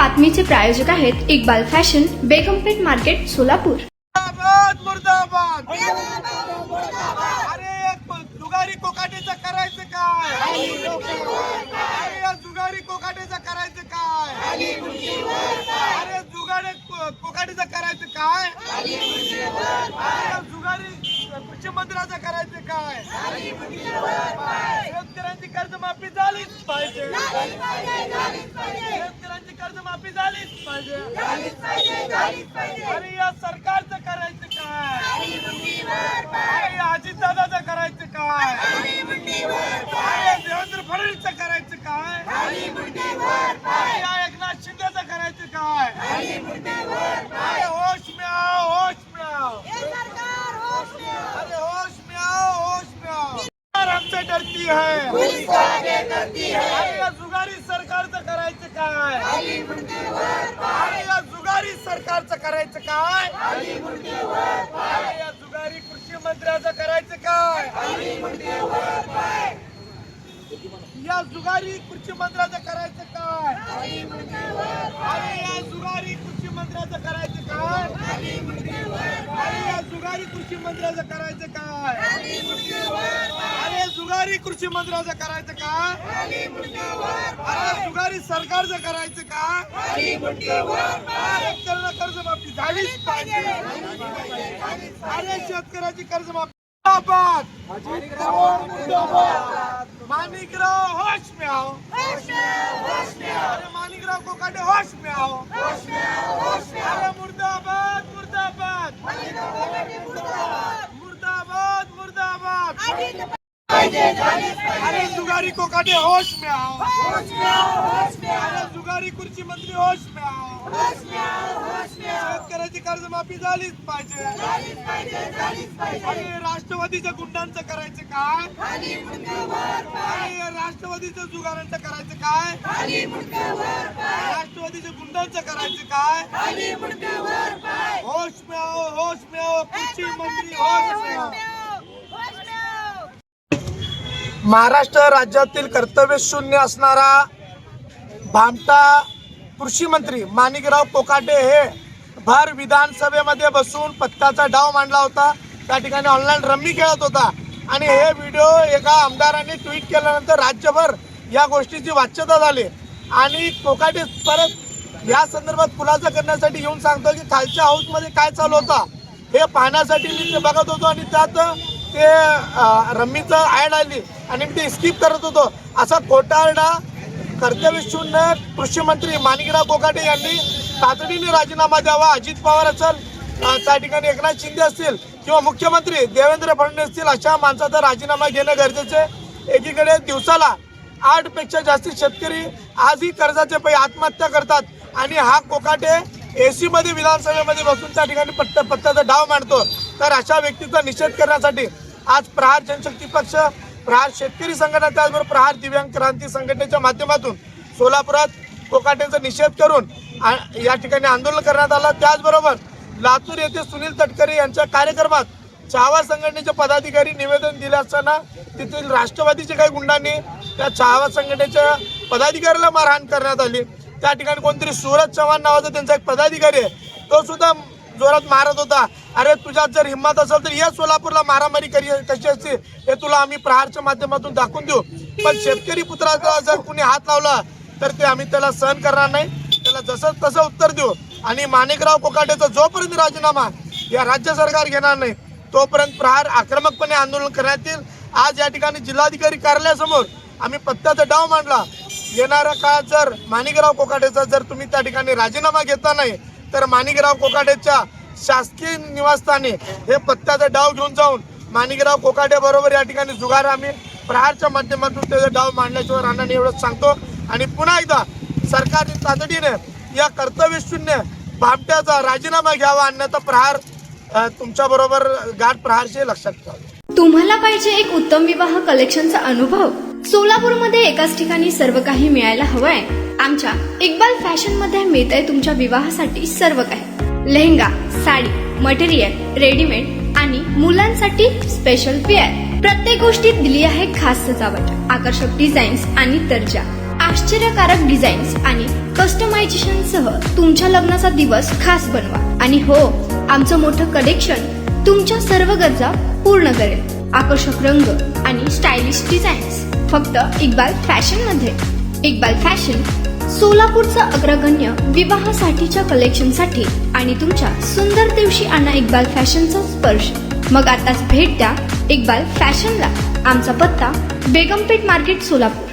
बातमीचे प्रायोजक आहेत Iqbal fashion, बेगमपेठ market, Solapur. मुर्दाबाद अरे जुगारी कोकाटेचं करायचं काय? अरे या जुगारी कोकाटेचं करायचं काय? अरे जुगारी कोकाटेचं करायचं काय? अरे या जुगारी कृषी मंत्र्याचं करायचं काय? शेतकऱ्यांची कर्जमाफी झालीच पाहिजे, शेतकऱ्यांची कर्जमाफी झालीच पाहिजे। अरे या सरकारचं करायचं काय? अरे अजितदादाचं करायचं काय? अरे देवेंद्र फडणवीसचं करायचं काय? अरे या एकनाथ शिंदेचं करायचं काय? अरे होश में आओ, होश में आओ, अरे होश में आओ, होश में आओ। हमसे डरती है, अरे या जुगारी सरकारचं करायचं काय? अरे या जुगारी सरकारचं करायचं काय? अरे या जुगारी कृषी मंत्र्याचं करायचं काय? या जुगारी कृषी मंत्र्याचं करायचं काय? अरे या जुगारी कृषी मंत्र्याचं करायचं काय? अरे या जुगारी कृषी मंत्र्याचं करायचं काय? अरे जुगारी कृषी मंत्र्याचं करायचं काय? अरे जुगारी सरकारचं करायचं काय? शेतकऱ्यांना कर्जमाफी झालीच पाहिजे, अरे शेतकऱ्याची कर्जमाफी। माणिकराव होश में आओ, अरे माणिकराव कोकाटे होश में आओ, अरे मुर्दाबाद मुर्दाबाद मुर्दाबाद मुर्दाबाद। अरे जुगारी कोकाटे होश में आओ, अरे जुगारी खुर्ची मंत्री होश में आओ, शेतकऱ्याची कर्जमाफी झालीच पाहिजे। अरे राष्ट्रवादीच्या गुंडांचं करायचं काय? अरे राष्ट्रवादीच्या जुगारांचं करायचं काय? राष्ट्रवादीच्या गुंडांचं करायचं काय? होश में आओ, होश में आओ, कृषी मंत्री होश में आओ। महाराष्ट्र राज्यातील कर्तव्य शून्य असणारा भामटा कृषी मंत्री माणिकराव कोकाटे हे भर विधानसभेमध्ये बसून पत्त्याचा डाव मांडला होता। त्या ठिकाणी ऑनलाईन रम्मी खेळत होता आणि हे व्हिडिओ एका आमदारांनी ट्विट केल्यानंतर राज्यभर या गोष्टीची वाच्यता झाली आणि कोकाटे परत या संदर्भात खुलासा करण्यासाठी येऊन सांगतो की खालच्या हाऊसमध्ये काय चालू होता हे पाहण्यासाठी मी ते बघत होतो आणि त्यात ते रम्मीचं ॲड आली आणि मी ते स्किप करत होतो। असा खोटारडा कर्तव्यशून्य कृषी मंत्री माणिकराव कोकाटे यांनी तातडीने राजीनामा द्यावा। अजित पवार असेल, त्या ठिकाणी एकनाथ शिंदे असतील किंवा मुख्यमंत्री देवेंद्र फडणवीस असतील, अशा माणसाचा राजीनामा घेणं गरजेचे। एकीकडे दिवसाला 8 पेक्षा जास्त शेतकरी आजही कर्जाचे पै आत्महत्या करतात आणि हा कोकाटे एसी मध्ये विधानसभेमध्ये बसून त्या ठिकाणी पत्त्याचा डाव मांडतो। तर अशा व्यक्तीचा निषेध करण्यासाठी आज प्रहार जनशक्ती पक्ष, प्रहार शेतकरी संघटना, त्याचबरोबर प्रहार दिव्यांग क्रांती संघटनेच्या माध्यमातून सोलापुरात कोकाटेचा निषेध करून या ठिकाणी आंदोलन करण्यात आलं। त्याचबरोबर लातूर येथे सुनील तटकरे यांच्या कार्यक्रमात चाहवा संघटनेचे पदाधिकारी निवेदन दिले असताना तेथील राष्ट्रवादीचे काही गुंडांनी त्या चाहवा संघटनेच्या पदाधिकाऱ्याला मारहाण करण्यात आली। त्या ठिकाणी कोणतरी सूरज चव्हाण नावाचा त्यांचा एक पदाधिकारी आहे, तो सुद्धा जोरात मारत होता। अरे तुझ्यात जर हिंमत असेल तर या सोलापूरला मारामारी कशी असते हे तुला आम्ही प्रहारच्या माध्यमातून दाखवून देऊ, पण शेतकरी पुत्राचा जर कुणी हात लावला तर ते आम्ही त्याला सहन करणार नाही, त्याला जसं तसं उत्तर देऊ। आणि माणिकराव कोकाटेचा जोपर्यंत राजीनामा या राज्य सरकार घेणार नाही तोपर्यंत प्रहार आक्रमकपणे आंदोलन करण्यात येईल। आज या ठिकाणी जिल्हाधिकारी कार्यालयासमोर आम्ही पत्त्याचा डाव मांडला। येणाऱ्या काळात जर माणिकराव कोकाटेचा जर तुम्ही त्या ठिकाणी राजीनामा घेता नाही तर माणिकराव कोकाटेच्या शासकीय निवासस्थानी हे पत्त्याचा डाव घेऊन जाऊन माणिकराव कोकाटे बरोबर या ठिकाणी जुगार आम्ही प्रहारच्या माध्यमातून त्याचा डाव मांडल्याशिवाय राहणार नाही एवढंच सांगतो। आणि पुन्हा एकदा सरकारने तातडीने या कर्तव्यशून्य भामट्याचा राजीनामा घ्यावा, अन्यथा प्रहार तुमच्या बरोबर गाठ प्रहारशी लक्षात ठेवा। तुम्हाला पाहिजे एक उत्तम विवाह कलेक्शनचा अनुभव? सोलापूरमध्ये एकाच ठिकाणी सर्व काही मिळायला हवंय? आमच्या इक्बाल फॅशन मध्ये मिळतंय तुमच्या विवाहासाठी सर्व काही। लेहंगा, साडी, मटेरियल, रेडीमेड आणि मुलांसाठी स्पेशल वेअर, प्रत्येक गोष्टीत दिली आहे खास सजावट, आकर्षक डिझाईन्स आणि दर्जा। आश्चर्यकारक डिझाईन्स आणि कस्टमायझेशन सह तुमच्या लग्नाचा दिवस खास बनवा. आणि हो, आमचं मोठं कलेक्शन तुमच्या सर्व गरजा पूर्ण करेल. आकर्षक रंग आणि स्टायलिश डिझाईन्स फक्त इक्बाल फॅशन मध्ये. इक्बाल फॅशन सोलापूरचा अग्रगण्य विवाहासाठीच्या कलेक्शनसाठी आणि तुमच्या सुंदर दिवशी आणा इक्बाल फॅशनचा स्पर्श. मग आताच भेट द्या इक्बाल फॅशनला. आमचा पत्ता बेगमपेठ मार्केट सोलापूर.